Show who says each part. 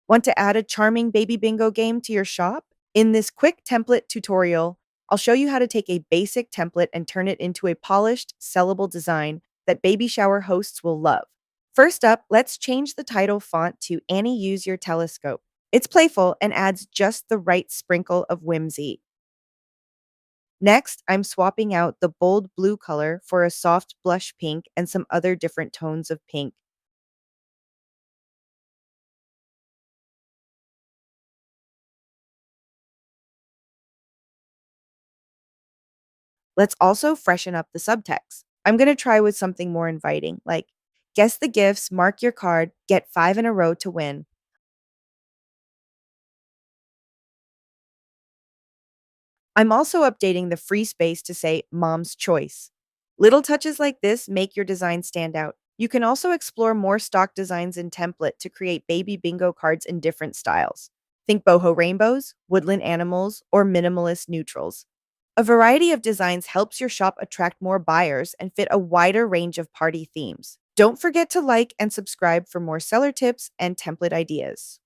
Speaker 1: Want to add a charming baby bingo game to your shop? In this quick template tutorial, I'll show you how to take a basic template and turn it into a polished, sellable design that baby shower hosts will love. First up, let's change the title font to Annie Use Your Telescope. It's playful and adds just the right sprinkle of whimsy. Next, I'm swapping out the bold blue color for a soft blush pink and some other different tones of pink. Let's also freshen up the subtext. I'm going to try with something more inviting, like guess the gifts, mark your card, get 5 in a row to win. I'm also updating the free space to say mom's choice. Little touches like this make your design stand out. You can also explore more stock designs in Template to create baby bingo cards in different styles. Think boho rainbows, woodland animals, or minimalist neutrals. A variety of designs helps your shop attract more buyers and fit a wider range of party themes. Don't forget to like and subscribe for more seller tips and template ideas.